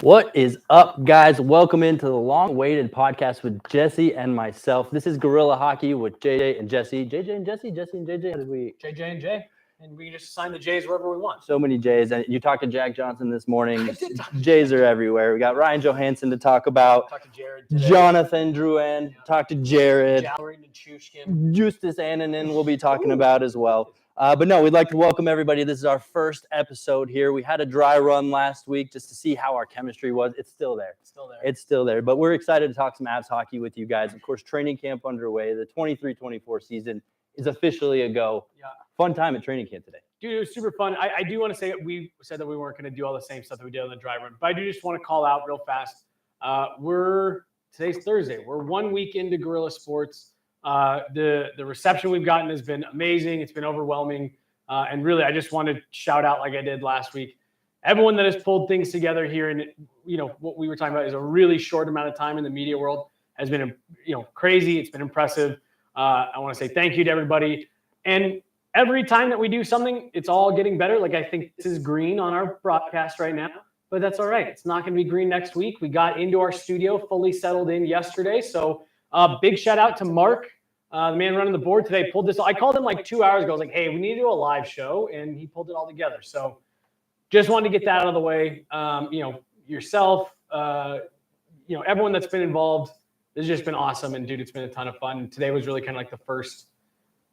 What is up, guys? Welcome into the long-awaited podcast with Jesse and myself. This is Guerilla Hockey with JJ and Jesse. JJ and Jesse, Jesse and JJ. How did we? JJ and J, and we can just assign the J's wherever we want. So many J's. And you talked to Jack Johnson this morning. I did talk to J's are everywhere. We got Ryan Johansen to talk about. Talk to Jared today. Jonathan Drouin. Talk to Jared. Valeri Nichushkin. Justus Annanen we'll be talking about as well. But no, we'd like to welcome everybody. This is our first episode here. We had a dry run last week just to see how our chemistry was. It's still there. It's still there. But we're excited to talk some Avs hockey with you guys. Of course, training camp underway. The 23-24 season is officially a go. Yeah. Fun time at training camp today. Dude, it was super fun. I do want to say we said that we weren't going to do all the same stuff that we did on the dry run, but I do just want to call out real fast. Today's Thursday. We're 1 week into Guerilla Sports. The reception we've gotten has been amazing. It's been overwhelming. And really, I just want to shout out, like I did last week, everyone that has pulled things together here. And, what we were talking about is a really short amount of time in the media world has been, crazy. It's been impressive. I want to say thank you to everybody. And every time that we do something, it's all getting better. Like, I think this is green on our broadcast right now, but that's all right. It's not going to be green next week. We got into our studio fully settled in yesterday. So big shout out to Mark. The man running the board today pulled this. I called him like 2 hours ago. I was like, hey, we need to do a live show. And he pulled it all together. So just wanted to get that out of the way. Yourself, everyone that's been involved. This has just been awesome. And dude, it's been a ton of fun. Today was really kind of like the first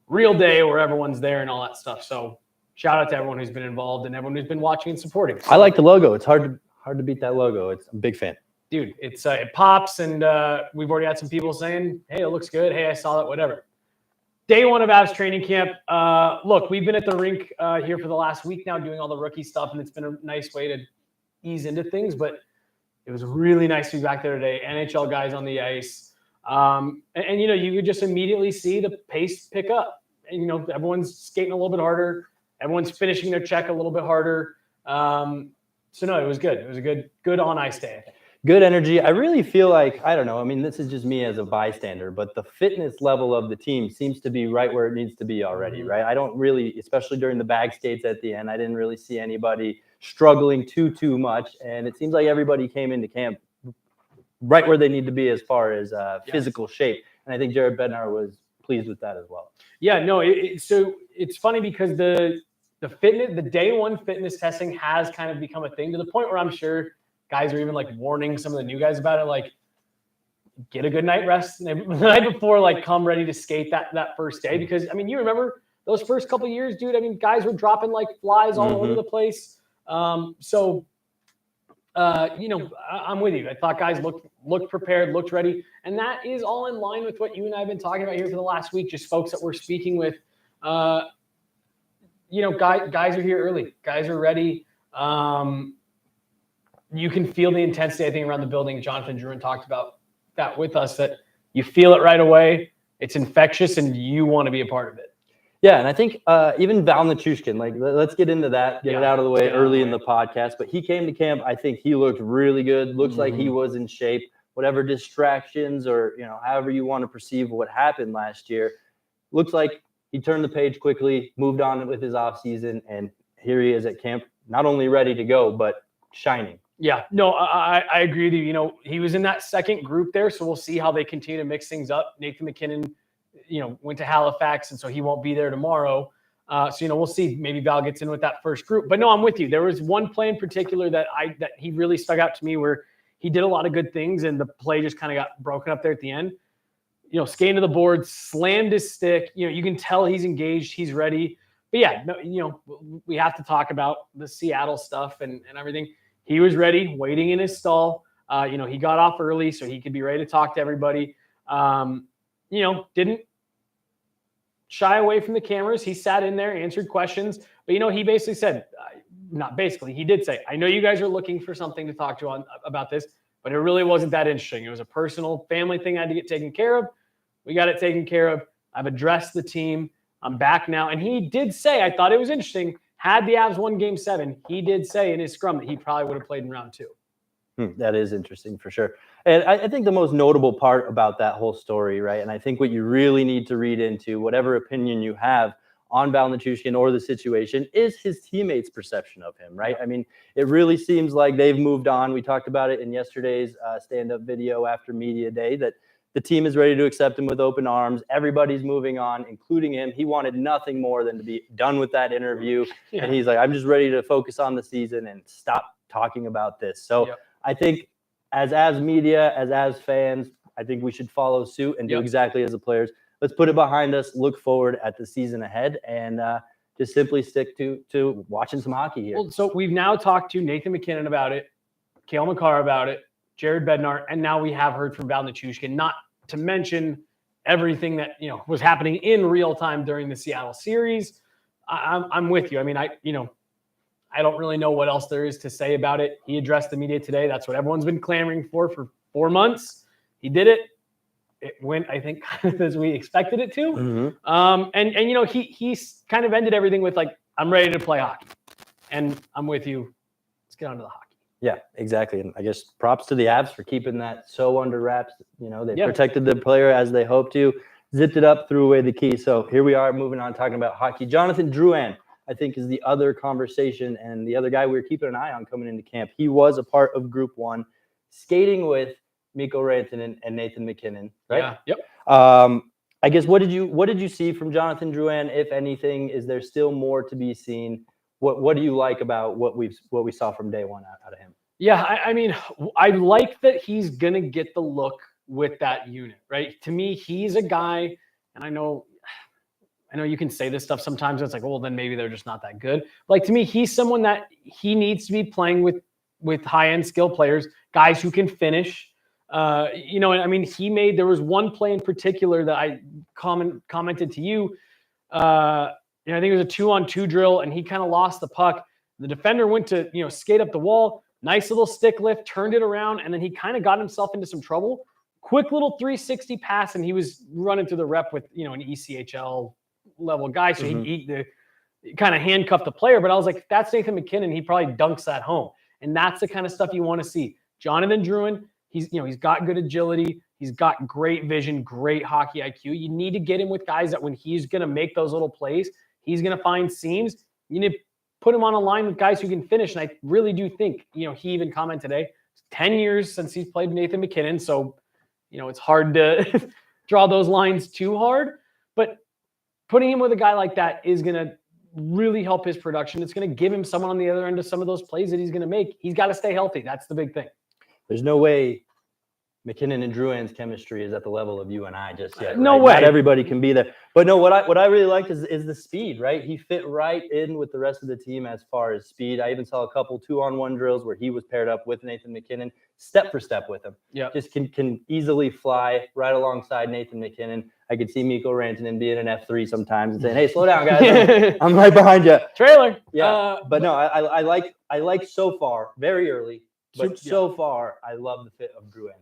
real day where everyone's there and all that stuff. So shout out to everyone who's been involved and everyone who's been watching and supporting. I like the logo. It's hard to beat that logo. I'm a big fan. Dude, it pops, and we've already had some people saying, hey, it looks good. Hey, I saw that, whatever. Day one of Avs training camp. Look, we've been at the rink here for the last week now doing all the rookie stuff, and it's been a nice way to ease into things, but it was really nice to be back there today. NHL guys on the ice. And you could just immediately see the pace pick up. And, everyone's skating a little bit harder. Everyone's finishing their check a little bit harder. So, no, it was good. It was a good on-ice day, I think. Good energy. I really feel like, I don't know, I mean, this is just me as a bystander, but the fitness level of the team seems to be right where it needs to be already, right? I don't really, especially during the bag skates at the end, I didn't really see anybody struggling too much. And it seems like everybody came into camp right where they need to be as far as physical shape. And I think Jared Bednar was pleased with that as well. Yeah, no, so it's funny because the fitness, the day one fitness testing has kind of become a thing to the point where I'm sure guys are even like warning some of the new guys about it, like get a good night rest the night before, like come ready to skate that first day. Because I mean, you remember those first couple of years, dude. I mean, guys were dropping like flies all over the place. I'm with you. I thought guys looked prepared, looked ready, and that is all in line with what you and I have been talking about here for the last week. Just folks that we're speaking with. Guys are here early. Guys are ready. You can feel the intensity, I think, around the building. Jonathan Drouin talked about that with us, that you feel it right away. It's infectious, and you want to be a part of it. Yeah, and I think even Valeri Nichushkin, like, let's get into that, get it out of the way early in the podcast. But he came to camp. I think he looked really good. Looks like he was in shape. Whatever distractions or, however you want to perceive what happened last year, looks like he turned the page quickly, moved on with his offseason, and here he is at camp, not only ready to go, but shining. Yeah, no, I agree with you. He was in that second group there, so we'll see how they continue to mix things up. Nathan MacKinnon, went to Halifax, and so he won't be there tomorrow. We'll see. Maybe Val gets in with that first group. But no, I'm with you. There was one play in particular that he really stuck out to me where he did a lot of good things, and the play just kind of got broken up there at the end. Skating to the board, slammed his stick. You can tell he's engaged, he's ready. But yeah, no, we have to talk about the Seattle stuff and everything. He was ready, waiting in his stall. He got off early so he could be ready to talk to everybody. Didn't shy away from the cameras. He sat in there, answered questions. But, he basically said, he did say, I know you guys are looking for something to talk to about this, but it really wasn't that interesting. It was a personal family thing I had to get taken care of. We got it taken care of. I've addressed the team. I'm back now. And he did say, I thought it was interesting, had the Avs won Game 7, he did say in his scrum that he probably would have played in round 2. That is interesting for sure. And I think the most notable part about that whole story, right, and I think what you really need to read into, whatever opinion you have on Valeri Nichushkin or the situation is his teammates' perception of him, right? I mean, it really seems like they've moved on. We talked about it in yesterday's stand-up video after media day that the team is ready to accept him with open arms. Everybody's moving on, including him. He wanted nothing more than to be done with that interview. Yeah. And he's like, I'm just ready to focus on the season and stop talking about this. So I think as media, as fans, I think we should follow suit and do exactly as the players. Let's put it behind us, look forward at the season ahead, and just simply stick to watching some hockey here. Well, so we've now talked to Nathan MacKinnon about it, Cale Makar about it, Jared Bednar, and now we have heard from Valeri Nichushkin, not to mention everything that was happening in real time during the Seattle series. I'm with you. I mean, I don't really know what else there is to say about it. He addressed the media today. That's what everyone's been clamoring for 4 months. He did it. It went, I think, kind of as we expected it to. Mm-hmm. He's kind of ended everything with like, I'm ready to play hockey. And I'm with you. Let's get on to the hockey. Yeah, exactly. And I guess props to the Avs for keeping that so under wraps. They protected the player as they hoped to, zipped it up, threw away the key. So here we are moving on, talking about hockey. Jonathan Drouin, I think, is the other conversation and the other guy we were keeping an eye on coming into camp. He was a part of Group 1, skating with Mikko Rantanen and Nathan MacKinnon, right? Yeah. Yep. I guess what did you see from Jonathan Drouin, if anything? Is there still more to be seen? What do you like about what we saw from day one out of him? Yeah, I mean, I like that he's gonna get the look with that unit, right? To me, he's a guy, and I know you can say this stuff sometimes. It's like, well, then maybe they're just not that good. Like, to me, he's someone that he needs to be playing with high-end skill players, guys who can finish. And I mean, there was one play in particular that I commented to you. I think it was a 2-on-2 drill, and he kind of lost the puck. The defender went to, skate up the wall, nice little stick lift, turned it around, and then he kind of got himself into some trouble. Quick little 360 pass, and he was running through the rep with, an ECHL level guy. So he kind of handcuffed the player. But I was like, if that's Nathan MacKinnon, he probably dunks that home. And that's the kind of stuff you want to see. Jonathan Drouin, he's got good agility. He's got great vision, great hockey IQ. You need to get him with guys that when he's going to make those little plays, he's going to find seams. You need to put him on a line with guys who can finish. And I really do think, he even commented today, it's 10 years since he's played Nathan MacKinnon. So, it's hard to draw those lines too hard. But putting him with a guy like that is going to really help his production. It's going to give him someone on the other end of some of those plays that he's going to make. He's got to stay healthy. That's the big thing. There's no way MacKinnon and Drouin's chemistry is at the level of you and I just yet. No way. Not everybody can be there. But no, what I really liked is the speed, right? He fit right in with the rest of the team as far as speed. I even saw a couple 2-on-1 drills where he was paired up with Nathan MacKinnon, step for step with him. Yeah. Just can easily fly right alongside Nathan MacKinnon. I could see Mikko Rantanen being an F3 sometimes and saying, "Hey, slow down, guys. I'm right behind you." Trailer. Yeah. But no, I like so far, very early, but so far, I love the fit of Drouin.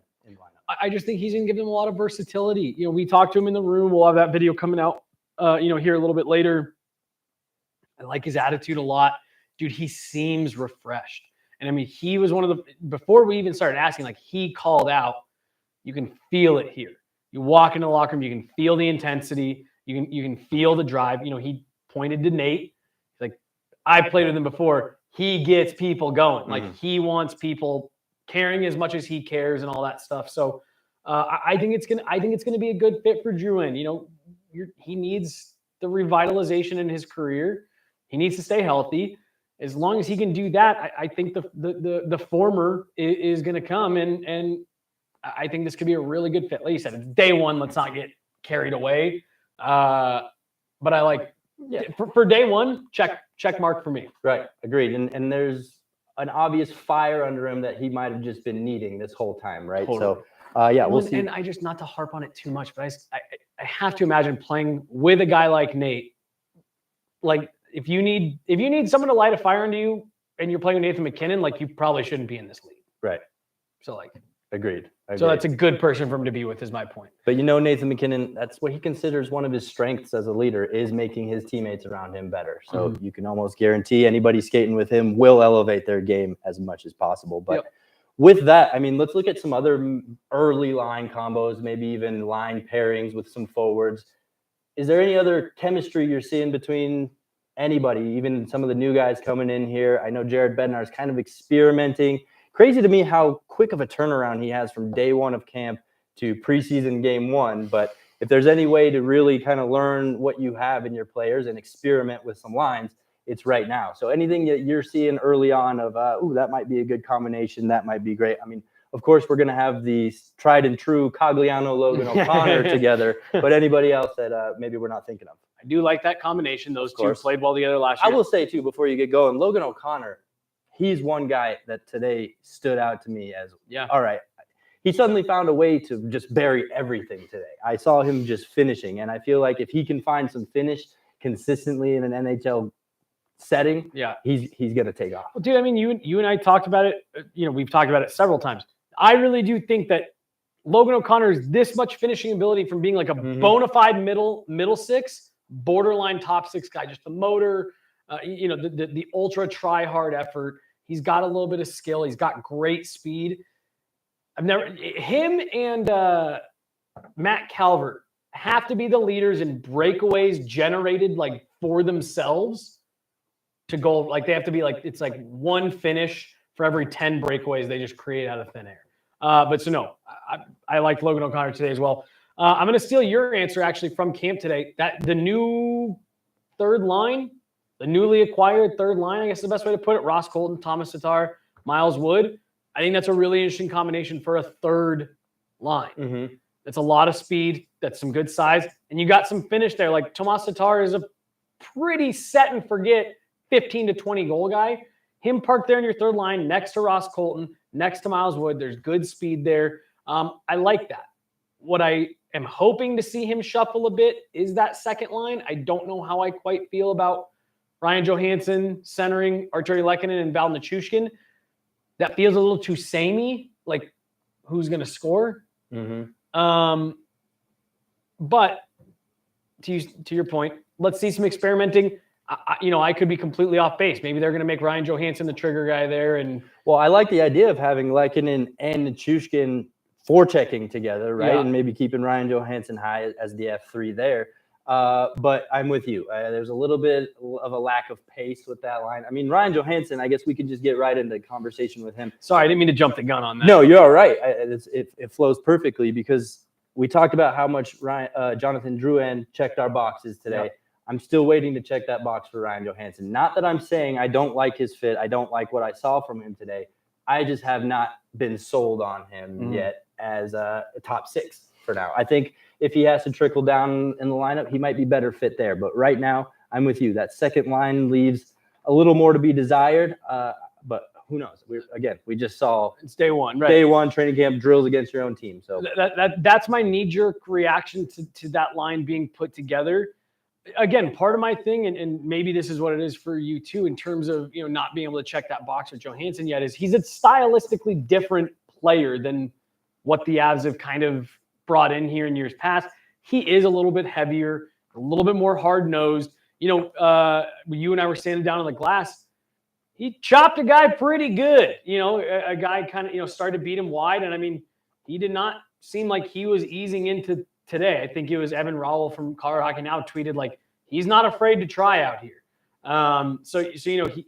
I just think he's going to give them a lot of versatility. We talked to him in the room. We'll have that video coming out, here a little bit later. I like his attitude a lot. Dude, he seems refreshed. And I mean, he was one of the, before we even started asking, like, he called out, you can feel it here. You walk into the locker room, you can feel the intensity. You can feel the drive. He pointed to Nate. Like, I played with him before. He gets people going. Like, he wants people caring as much as he cares and all that stuff. So I think it's gonna be a good fit for Drouin. He needs the revitalization in his career. He needs to stay healthy. As long as he can do that, I think the former is going to come, and I think this could be a really good fit. Like you said, it's day one. Let's not get carried away. But I like for day one, check mark for me. Right, agreed. And there's an obvious fire under him that he might have just been needing this whole time, right? Totally. So, we'll see. And I just, not to harp on it too much, but I have to imagine playing with a guy like Nate. Like, if you need someone to light a fire into you and you're playing with Nathan MacKinnon, like, you probably shouldn't be in this league. Right. So, like, Agreed. So that's a good person for him to be with, is my point. But Nathan MacKinnon, that's what he considers one of his strengths as a leader, is making his teammates around him better. So you can almost guarantee anybody skating with him will elevate their game as much as possible. But with that, I mean, let's look at some other early line combos, maybe even line pairings with some forwards. is there any other chemistry you're seeing between anybody, even some of the new guys coming in here? I know Jared Bednar is kind of experimenting. Crazy to me how quick of a turnaround he has from day one of camp to preseason game one. But if there's any way to really kind of learn what you have in your players and experiment with some lines, it's right now. So anything that you're seeing early on of, that might be a good combination, that might be great. I mean, of course, we're going to have the tried and true Cogliano, Logan O'Connor together, but anybody else that maybe we're not thinking of. I do like that combination. Those two played well together last year. I will say, too, before you get going, Logan O'Connor, he's one guy that today stood out to me as, all right, he suddenly found a way to just bury everything today. I saw him just finishing, and I feel like if he can find some finish consistently in an NHL setting, he's going to take off. Well, dude, I mean, you and I talked about it. We've talked about it several times. I really do think that Logan O'Connor is this much finishing ability from being like a bona fide middle six, borderline top six guy, just the motor, the ultra try hard effort. He's got a little bit of skill. He's got great speed. Him and Matt Calvert have to be the leaders in breakaways generated like for themselves to goal. Like they have to be like, it's like one finish for every 10 breakaways they just create out of thin air. I like Logan O'Connor today as well. I'm going to steal your answer actually from camp today. That the new third line, the newly acquired third line, I guess is the best way to put it. Ross Colton, Thomas Tatar, Miles Wood. I think that's a really interesting combination for a third line. That's a lot of speed. That's some good size. And you got some finish there. Like Tomas Tatar is a pretty set and forget 15 to 20 goal guy. Him parked there in your third line next to Ross Colton, next to Miles Wood. There's good speed there. I like that. What I am hoping to see him shuffle a bit is that second line. I don't know how I quite feel about Ryan Johansen centering Arturi Lehkonen and Valeri Nichushkin. That feels a little too samey, like who's going to score. But to your point, let's see some experimenting. I could be completely off base. Maybe they're going to make Ryan Johansen the trigger guy there. And well, I like the idea of having Lehkonen and Nichushkin forechecking together, right? And maybe keeping Ryan Johansen high as the F3 there. But I'm with you. There's a little bit of a lack of pace with that line. I mean, Ryan Johansen, I guess we could just get right into conversation with him. Sorry, I didn't mean to jump the gun on that. No, you're all right. It flows perfectly because we talked about how much Jonathan Drouin checked our boxes today. Yep. I'm still waiting to check that box for Ryan Johansen. Not that I'm saying I don't like his fit. I don't like what I saw from him today. I just have not been sold on him yet as a top six for now. I think if he has to trickle down in the lineup, he might be better fit there. But right now, I'm with you. That second line leaves a little more to be desired. But who knows? We just saw it's day one, right? Day one training camp drills against your own team. So that's my knee-jerk reaction to that line being put together. Again, part of my thing, and maybe this is what it is for you too, in terms of not being able to check that box with Johansen yet, is he's a stylistically different player than what the Avs have kind of brought in here in years past. He is a little bit heavier, a little bit more hard-nosed. You and I were standing down on the glass. He chopped a guy pretty good. A guy kind of started to beat him wide, and I mean, he did not seem like he was easing into today. I think it was Evan Rowell from Colorado Hockey Now tweeted like he's not afraid to try out here.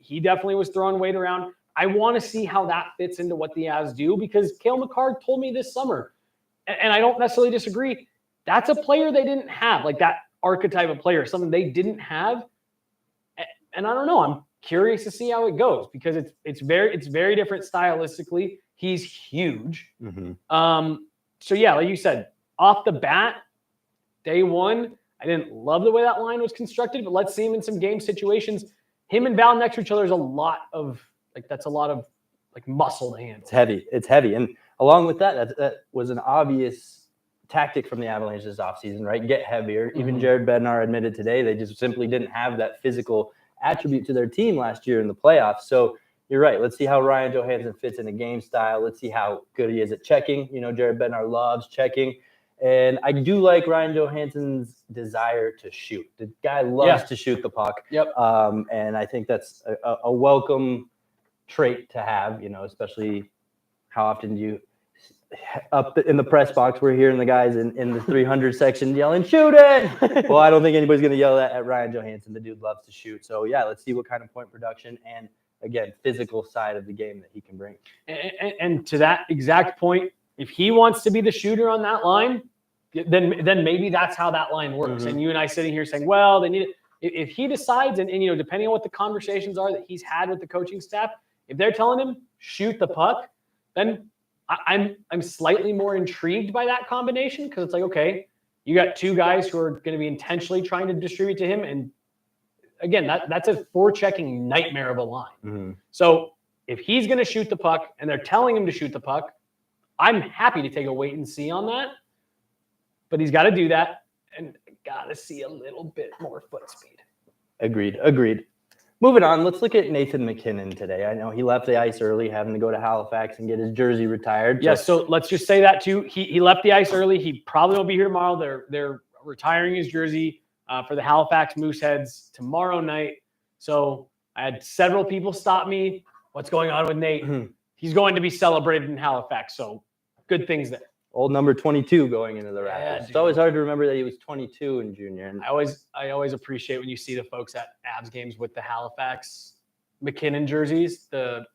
He definitely was throwing weight around. I want to see how that fits into what the Avs do because Cale Makar told me this summer, and I don't necessarily disagree. That's a player they didn't have, like that archetype of player, something they didn't have. And I don't know. I'm curious to see how it goes because it's very different stylistically. He's huge. Like you said, off the bat, day one, I didn't love the way that line was constructed, but let's see him in some game situations. Him and Val next to each other is a lot of muscle to handle. It's heavy. And along with that was an obvious tactic from the Avalanche this offseason, right? Get heavier. Even Jared Bednar admitted today they just simply didn't have that physical attribute to their team last year in the playoffs. So you're right. Let's see how Ryan Johansen fits in a game style. Let's see how good he is at checking. Jared Bednar loves checking. And I do like Ryan Johansen's desire to shoot. The guy loves to shoot the puck. Yep. And I think that's a welcome trait to have, especially how often do you up in the press box, we're hearing the guys in the 300 section yelling, "Shoot it!" Well, I don't think anybody's going to yell at Ryan Johansen. The dude loves to shoot. So, yeah, let's see what kind of point production and, again, physical side of the game that he can bring. And to that exact point, if he wants to be the shooter on that line, then maybe that's how that line works. Mm-hmm. And you and I sitting here saying, well, they need it. If he decides, and depending on what the conversations are that he's had with the coaching staff, if they're telling him shoot the puck, then I'm slightly more intrigued by that combination, because it's like, okay, you got two guys who are going to be intentionally trying to distribute to him, and again, that's a forechecking nightmare of a line. Mm-hmm. So if he's going to shoot the puck and they're telling him to shoot the puck, I'm happy to take a wait and see on that. But he's got to do that, and got to see a little bit more foot speed. Agreed. Moving on, let's look at Nathan MacKinnon today. I know he left the ice early, having to go to Halifax and get his jersey retired. Yeah, so let's just say that too. He left the ice early. He probably won't be here tomorrow. They're retiring his jersey for the Halifax Mooseheads tomorrow night. So I had several people stop me. What's going on with Nate? Mm-hmm. He's going to be celebrated in Halifax. So good things there. Old number 22 going into the Raptors. Yeah, it's always hard to remember that he was 22 in junior. And I always appreciate when you see the folks at Avs games with the Halifax MacKinnon jerseys, the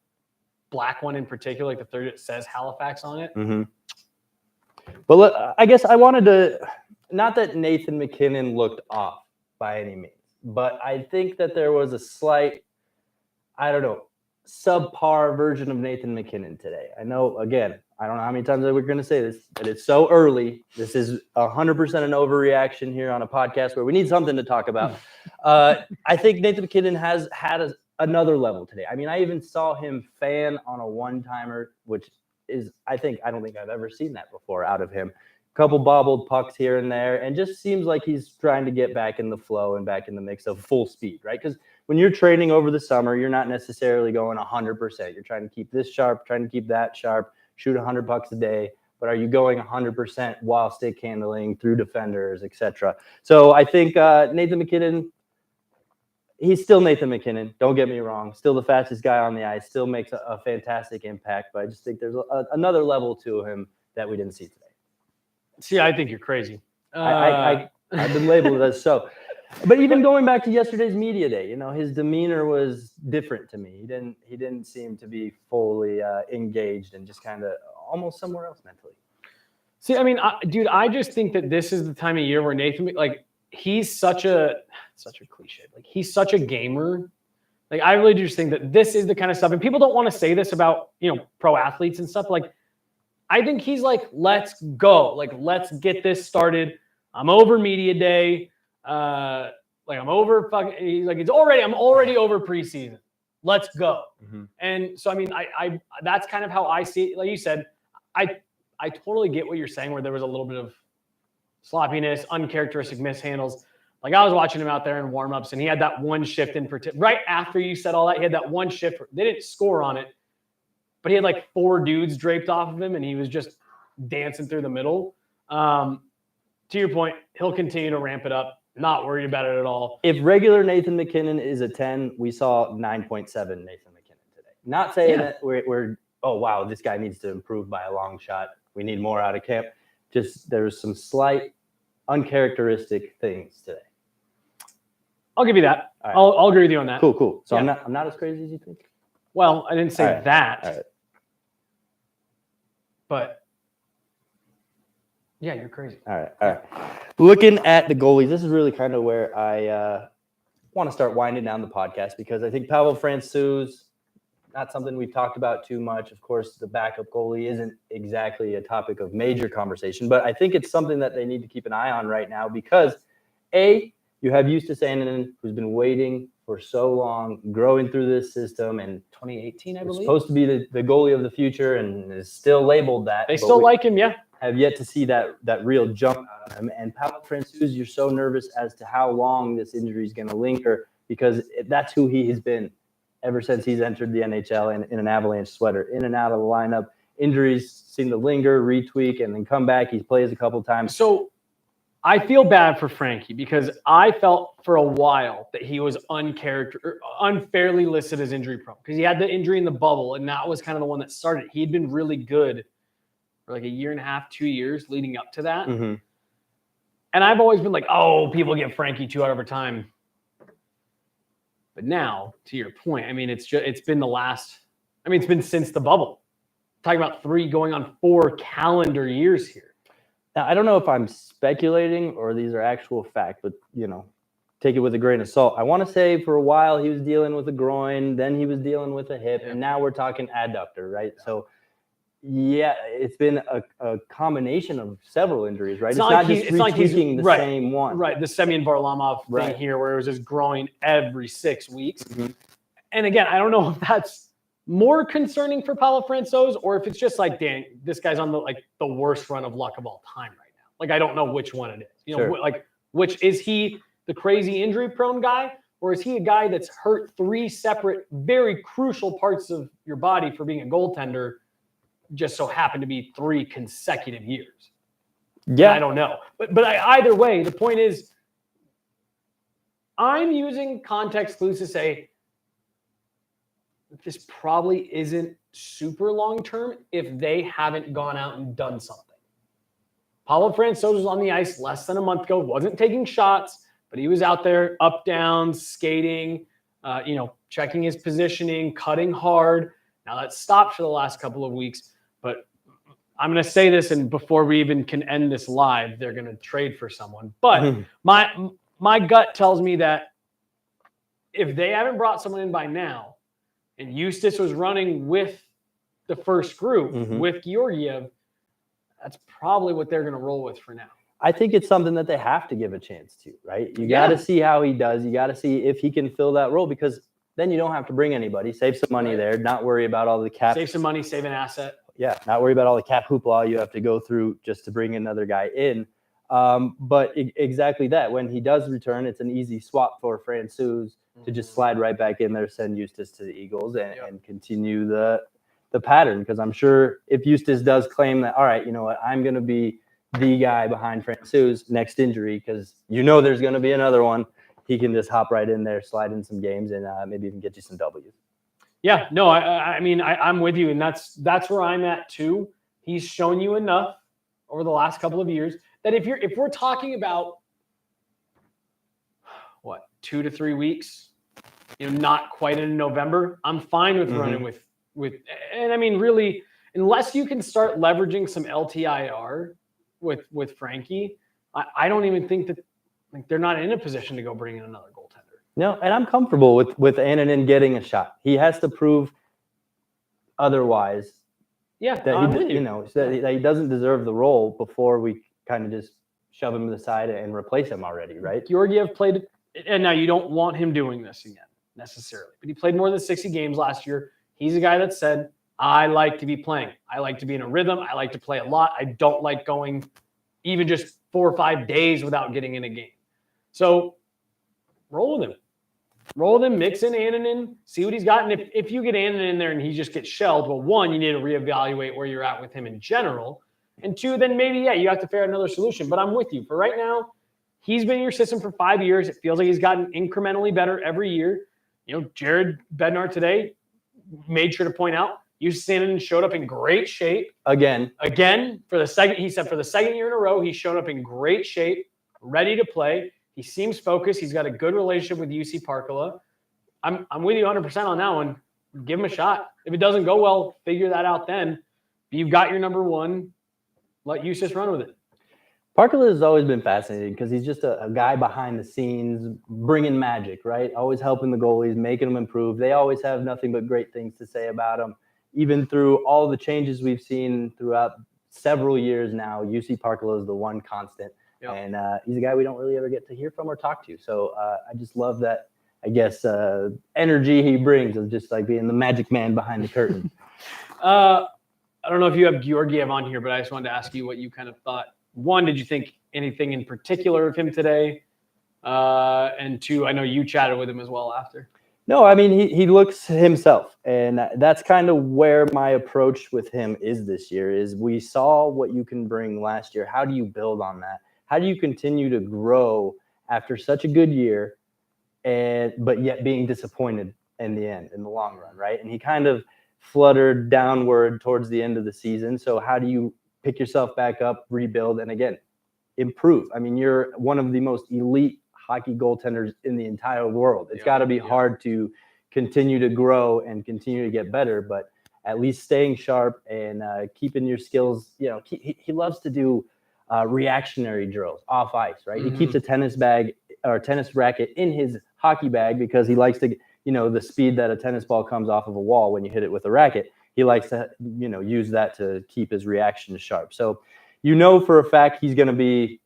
black one in particular, like the third, it says Halifax on it. Mm-hmm. But I guess I wanted to, not that Nathan MacKinnon looked off by any means, but I think that there was a slight, subpar version of Nathan MacKinnon today. I know, again, I don't know how many times we're going to say this, but it's so early. This is 100% an overreaction here on a podcast where we need something to talk about. I think Nathan MacKinnon has had another level today. I mean, I even saw him fan on a one-timer, which is, I don't think I've ever seen that before out of him. A couple bobbled pucks here and there, and just seems like he's trying to get back in the flow and back in the mix of full speed, right? Because when you're training over the summer, you're not necessarily going 100%. You're trying to keep this sharp, trying to keep that sharp, shoot 100 bucks a day, but are you going 100% while stick handling through defenders, etc.? So I think Nathan MacKinnon, he's still Nathan MacKinnon. Don't get me wrong. Still the fastest guy on the ice. Still makes a fantastic impact. But I just think there's another level to him that we didn't see today. See, I think you're crazy. I've been labeled as so. But even going back to yesterday's media day, his demeanor was different to me. He didn't seem to be fully engaged and just kind of almost somewhere else mentally. See, I mean, I just think that this is the time of year where Nathan, like, he's such a cliche. Like, he's such a gamer. Like, I really just think that this is the kind of stuff, and people don't want to say this about, pro athletes and stuff. Like, I think he's like, let's go. Like, let's get this started. I'm over media day. I'm over fucking, like, I'm already over preseason. Let's go. Mm-hmm. And so, I mean, I that's kind of how I see it. Like you said, I totally get what you're saying, where there was a little bit of sloppiness, uncharacteristic mishandles. Like, I was watching him out there in warmups, and he had that one shift in particular. Right after you said all that, he had that one shift. They didn't score on it, but he had like 4 dudes draped off of him, and he was just dancing through the middle. To your point, he'll continue to ramp it up. Not worried about it at all. If regular Nathan MacKinnon is a 10, we saw 9.7 Nathan MacKinnon today. Not saying that we're oh, wow, this guy needs to improve by a long shot. We need more out of camp. Just there's some slight uncharacteristic things today. I'll give you that. Right. I'll agree with you on that. Cool. So yeah. I'm not as crazy as you think. Well, I didn't say that. All right. But yeah, you're crazy. All right. Looking at the goalies, this is really kind of where I want to start winding down the podcast, because I think Pavel Francouz, not something we've talked about too much. Of course, the backup goalie isn't exactly a topic of major conversation, but I think it's something that they need to keep an eye on right now, because you have Justus Annunen, who's been waiting for so long, growing through this system, and 2018, I believe, supposed to be the goalie of the future, and is still labeled that. They still like him, yeah. Have yet to see that real jump out of him. And Pavel Francouz, you're so nervous as to how long this injury is going to linger, because that's who he has been ever since he's entered the NHL in an Avalanche sweater, in and out of the lineup. Injuries seem to linger, retweak, and then come back. He plays a couple times. So I feel bad for Frankie, because I felt for a while that he was unfairly listed as injury prone, because he had the injury in the bubble, and that was kind of the one that started. He'd been really good for like a year and a half, 2 years leading up to that. Mm-hmm. And I've always been like, oh, people give Frankie 2 out over time. But now, to your point, I mean, it's been it's been since the bubble. Talking about 3 going on 4 calendar years here. Now, I don't know if I'm speculating or these are actual fact, but, take it with a grain of salt. I want to say for a while he was dealing with a groin, then he was dealing with a hip, and now we're talking adductor, right? Yeah. So, yeah, it's been a combination of several injuries, right? It's not just retweaking the same one. Right, the Semyon Varlamov thing here where it was just growing every 6 weeks. Mm-hmm. And again, I don't know if that's more concerning for Paolo Francouz or if it's just like, dang, this guy's on the worst run of luck of all time right now. Like, I don't know which one it is. Sure. Which is he the crazy injury-prone guy, or is he a guy that's hurt 3 separate, very crucial parts of your body for being a goaltender, just so happened to be 3 consecutive years? Yeah, I don't know. But either way, the point is, I'm using context clues to say this probably isn't super long-term if they haven't gone out and done something. Paolo Francouz was on the ice less than a month ago, wasn't taking shots, but he was out there, up, down, skating, checking his positioning, cutting hard. Now that's stopped for the last couple of weeks, but I'm going to say this, and before we even can end this live, they're going to trade for someone. But my gut tells me that if they haven't brought someone in by now, and Eustace was running with the first group, with Georgiev, that's probably what they're going to roll with for now. I think it's something that they have to give a chance to, right? You got to see how he does. You got to see if he can fill that role, because then you don't have to bring anybody. Save some money there, not worry about all the cap. Save some money, save an asset. Yeah, not worry about all the cap hoopla you have to go through just to bring another guy in. But exactly that. When he does return, it's an easy swap for Francouz to just slide right back in there, send Eustace to the Eagles, and continue the pattern. Because I'm sure if Eustace does claim that, all right, you know what, I'm going to be the guy behind Francouz next injury, because there's going to be another one, he can just hop right in there, slide in some games, and maybe even get you some W's. Yeah, no, I'm with you, and that's where I'm at too. He's shown you enough over the last couple of years that if we're talking about 2 to 3 weeks, not quite in November, I'm fine with running with, and I mean, really, unless you can start leveraging some LTIR with Frankie, I don't even think that they're not in a position to go bring in another goaltender. No, and I'm comfortable with Annunen getting a shot. He has to prove otherwise. Yeah, that he doesn't deserve the role before we kind of just shove him to the side and replace him already, right? Georgiev played, and now you don't want him doing this again necessarily, but he played more than 60 games last year. He's a guy that said, I like to be playing. I like to be in a rhythm. I like to play a lot. I don't like going even just 4 or 5 days without getting in a game. So roll with him. Roll with him, mix in Annunen, see what he's got. And if you get Annunen in there and he just gets shelled, well, 1, you need to reevaluate where you're at with him in general. And 2, then maybe, you have to figure out another solution. But I'm with you. For right now, he's been in your system for 5 years. It feels like he's gotten incrementally better every year. Jared Bednar today made sure to point out, Annunen showed up in great shape. Again, for the second year in a row, he's shown up in great shape, ready to play. He seems focused. He's got a good relationship with UC Parkala. I'm with you 100% on that one. Give him a shot. If it doesn't go well, figure that out then. You've got your number 1. Let Eustace run with it. Parkala has always been fascinating because he's just a guy behind the scenes, bringing magic, right? Always helping the goalies, making them improve. They always have nothing but great things to say about him. Even through all the changes we've seen throughout several years now, UC Parkala is the one constant. Yep. And he's a guy we don't really ever get to hear from or talk to. So I just love that, energy he brings of just like being the magic man behind the curtain. I don't know if you have Georgiev on here, but I just wanted to ask you what you kind of thought. 1, did you think anything in particular of him today? And 2, I know you chatted with him as well after. No, I mean, he looks himself. And that's kind of where my approach with him is this year, is we saw what you can bring last year. How do you build on that? How do you continue to grow after such a good year, but yet being disappointed in the long run, right? And he kind of fluttered downward towards the end of the season. So how do you pick yourself back up, rebuild, and again, improve. I mean, you're one of the most elite hockey goaltenders in the entire world. It's got to be hard to continue to grow and continue to get better, but at least staying sharp and keeping your skills. He loves to do reactionary drills off ice, right? He keeps a tennis bag or tennis racket in his hockey bag because he likes to, the speed that a tennis ball comes off of a wall when you hit it with a racket. He likes to, use that to keep his reactions sharp. So, for a fact he's going to be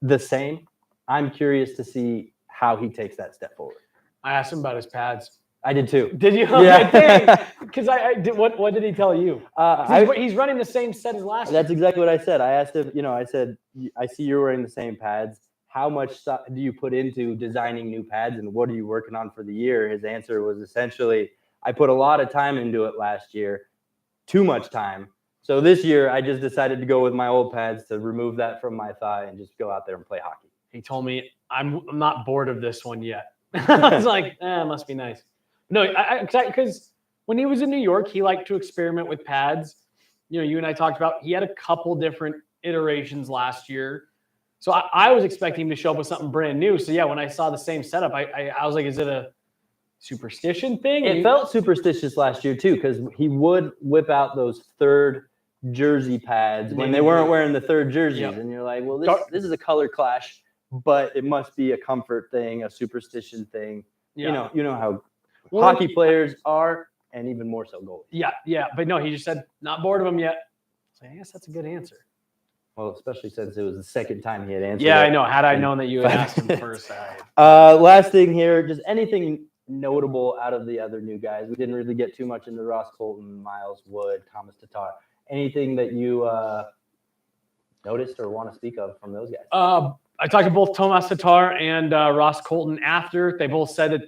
the same. I'm curious to see how he takes that step forward. I asked him about his pads. I did too. Did you? Yeah. Because I did. What did he tell you? He's running the same set as last year. That's exactly what I said. I asked him. I said, I see you're wearing the same pads. How much do you put into designing new pads, and what are you working on for the year? His answer was essentially, I put a lot of time into it last year, too much time. So this year, I just decided to go with my old pads to remove that from my thigh and just go out there and play hockey. He told me, I'm not bored of this one yet. I was like, it must be nice. No, because when he was in New York, he liked to experiment with pads. You and I talked about, he had a couple different iterations last year. So I was expecting him to show up with something brand new. So yeah, when I saw the same setup, I was like, is it a superstition thing? It felt superstitious last year too, because he would whip out those third jersey pads when they weren't wearing the third jerseys. Yep. And you're like, well, this is a color clash, but it must be a comfort thing, a superstition thing. Yeah. You know how hockey players are, and even more so goalies. Yeah. But no, he just said, not bored of them yet. So I guess that's a good answer. Well, especially since it was the second time he had answered. Yeah, I know. Had I known that you had asked him first. Last thing here, just anything notable out of the other new guys. We didn't really get too much into Ross Colton, Miles Wood, Thomas Tatar. Anything that you noticed or want to speak of from those guys? I talked to both Thomas Tatar and Ross Colton after. They both said that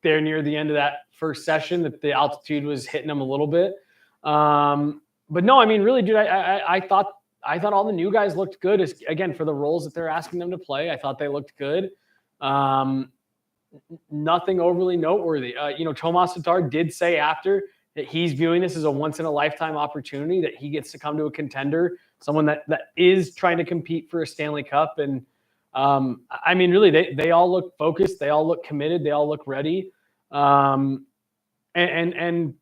they're near the end of that first session, that the altitude was hitting them a little bit. But no, I mean, really, dude, I thought all the new guys looked good. Again, for the roles that they're asking them to play, I thought they looked good. Nothing overly noteworthy. Thomas Tatar did say after that he's viewing this as a once-in-a-lifetime opportunity, that he gets to come to a contender, someone that is trying to compete for a Stanley Cup. And I mean, really, they all look focused. They all look committed. They all look ready. And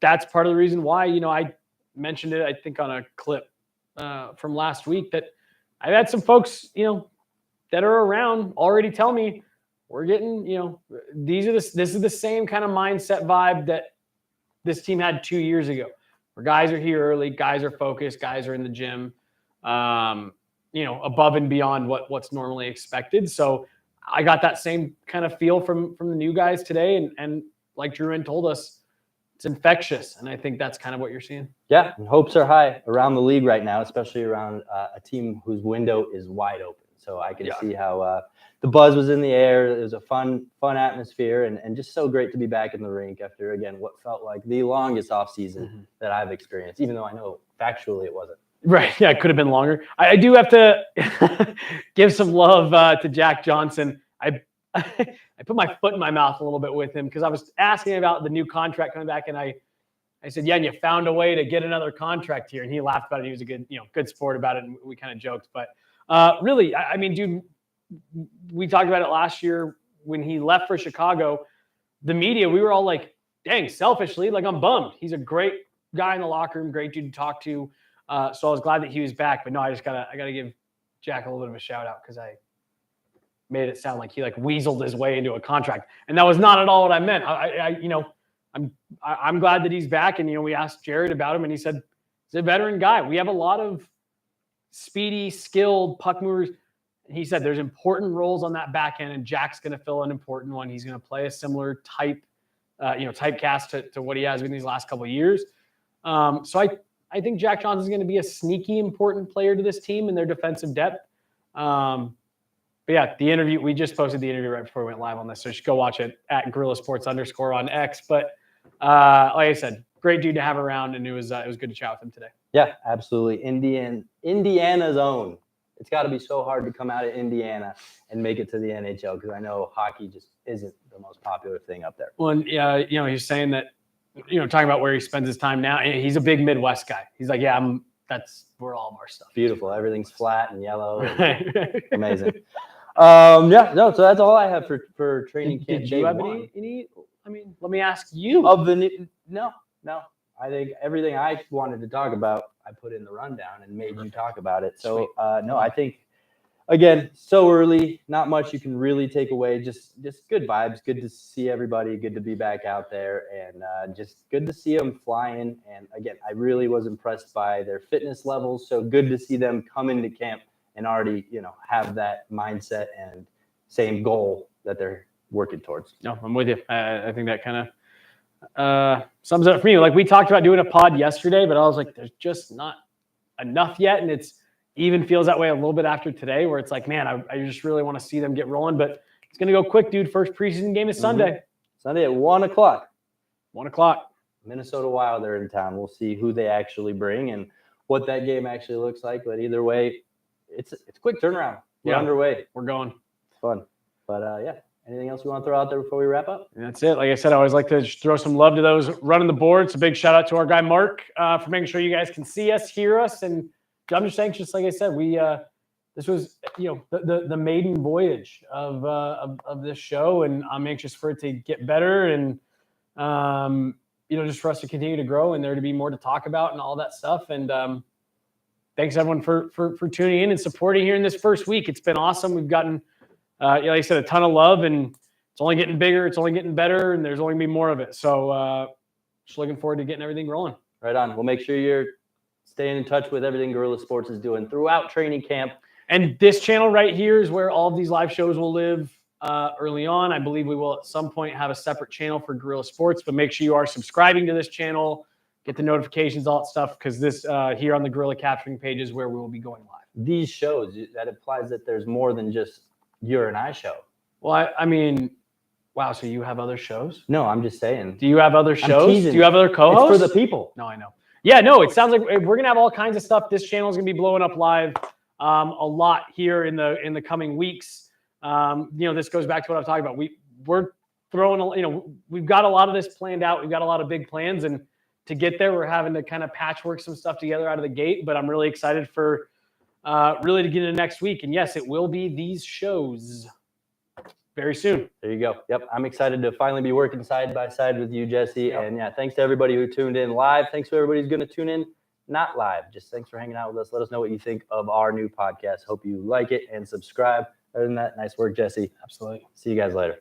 that's part of the reason why, I mentioned it, I think, on a clip from last week, that I've had some folks, that are around already tell me we're getting, this is the same kind of mindset vibe that this team had 2 years ago, where guys are here early, guys are focused, guys are in the gym, above and beyond what's normally expected. So I got that same kind of feel from the new guys today. And like Drouin told us, it's infectious. And I think that's kind of what you're seeing. Yeah. And hopes are high around the league right now, especially around a team whose window is wide open. So I can see how the buzz was in the air. It was a fun atmosphere, and just so great to be back in the rink after, again, what felt like the longest offseason that I've experienced, even though I know factually it wasn't. Right. Yeah, it could have been longer. I do have to give some love to Jack Johnson. I put my foot in my mouth a little bit with him, because I was asking about the new contract coming back, and I said, yeah, and you found a way to get another contract here. And he laughed about it. He was a good sport about it, and we kind of joked. But really, I mean, dude, we talked about it last year when he left for Chicago. The media, we were all like, dang, selfishly, like, I'm bummed. He's a great guy in the locker room, great dude to talk to. So I was glad that he was back. But no, I gotta give Jack a little bit of a shout out, because I made it sound like he weaseled his way into a contract, and that was not at all what I meant. I'm glad that he's back. And we asked Jared about him, and he said he's a veteran guy. We have a lot of speedy, skilled puck movers. He said there's important roles on that back end, and Jack's going to fill an important one. He's going to play a similar typecast to what he has been these last couple of years. So I think Jack Johnson is going to be a sneaky important player to this team in their defensive depth. But yeah, the interview, we just posted the interview right before we went live on this, so you should go watch it at Guerilla Sports _ on X. But like I said, great dude to have around, and it was good to chat with him today. Yeah, absolutely. Indiana's own. It's got to be so hard to come out of Indiana and make it to the NHL, because I know hockey just isn't the most popular thing up there. Well, he's saying that, talking about where he spends his time now, he's a big Midwest guy. He's like, yeah, that's where all of our stuff. Beautiful. Everything's flat and yellow. Right. Amazing. Yeah, no, so that's all I have for training camp. Did you have any? I mean, let me ask you. Of the no. I think everything I wanted to talk about, I put in the rundown and made you talk about it. So no, I think again, so early, not much you can really take away. Just good vibes. Good to see everybody. Good to be back out there, and just good to see them flying. And again, I really was impressed by their fitness levels. So good to see them come into camp and already, have that mindset and same goal that they're working towards. No, I'm with you. I think that kind of sums it up for me. Like we talked about doing a pod yesterday, but I was like, there's just not enough yet. And it's even feels that way a little bit after today where it's like, man, I just really want to see them get rolling, but it's going to go quick, dude. First preseason game is Sunday. Sunday at 1:00. 1:00. Minnesota Wild are in town. We'll see who they actually bring and what that game actually looks like. But either way, it's a quick turnaround. We're underway. We're going. It's fun. But yeah, anything else you want to throw out there before we wrap up? And that's it. Like I said, I always like to just throw some love to those running the board. So big shout out to our guy Mark for making sure you guys can see us, hear us, and I'm just anxious. Like I said, we this was the maiden voyage of this show, and I'm anxious for it to get better and just for us to continue to grow and there to be more to talk about and all that stuff. And thanks everyone for tuning in and supporting here in this first week. It's been awesome. We've gotten, like I said, a ton of love, and it's only getting bigger. It's only getting better, and there's only gonna be more of it. So just looking forward to getting everything rolling. Right on. We'll make sure you're staying in touch with everything Guerilla Sports is doing throughout training camp. And this channel right here is where all of these live shows will live early on. I believe we will at some point have a separate channel for Guerilla Sports, but make sure you are subscribing to this channel, get the notifications, all that stuff, because this here on the Guerilla capturing page is where we will be going live. These shows, that implies that there's more than just your and I show. Well, I mean, wow, so you have other shows? No, I'm just saying. Do you have other shows? Do you have other co-hosts? It's for the people. No, I know. Yeah, no, it sounds like we're going to have all kinds of stuff. This channel is going to be blowing up live a lot here in the coming weeks. This goes back to what I was talking about. We're throwing, we've got a lot of this planned out. We've got a lot of big plans, and to get there, we're having to kind of patchwork some stuff together out of the gate, but I'm really excited for really to get into next week. And yes, it will be these shows very soon. There you go. Yep. I'm excited to finally be working side by side with you, Jesse. Yep. And yeah, thanks to everybody who tuned in live. Thanks to everybody who's going to tune in not live. Just thanks for hanging out with us. Let us know what you think of our new podcast. Hope you like it and subscribe. Other than that, nice work, Jesse. Absolutely. See you guys later.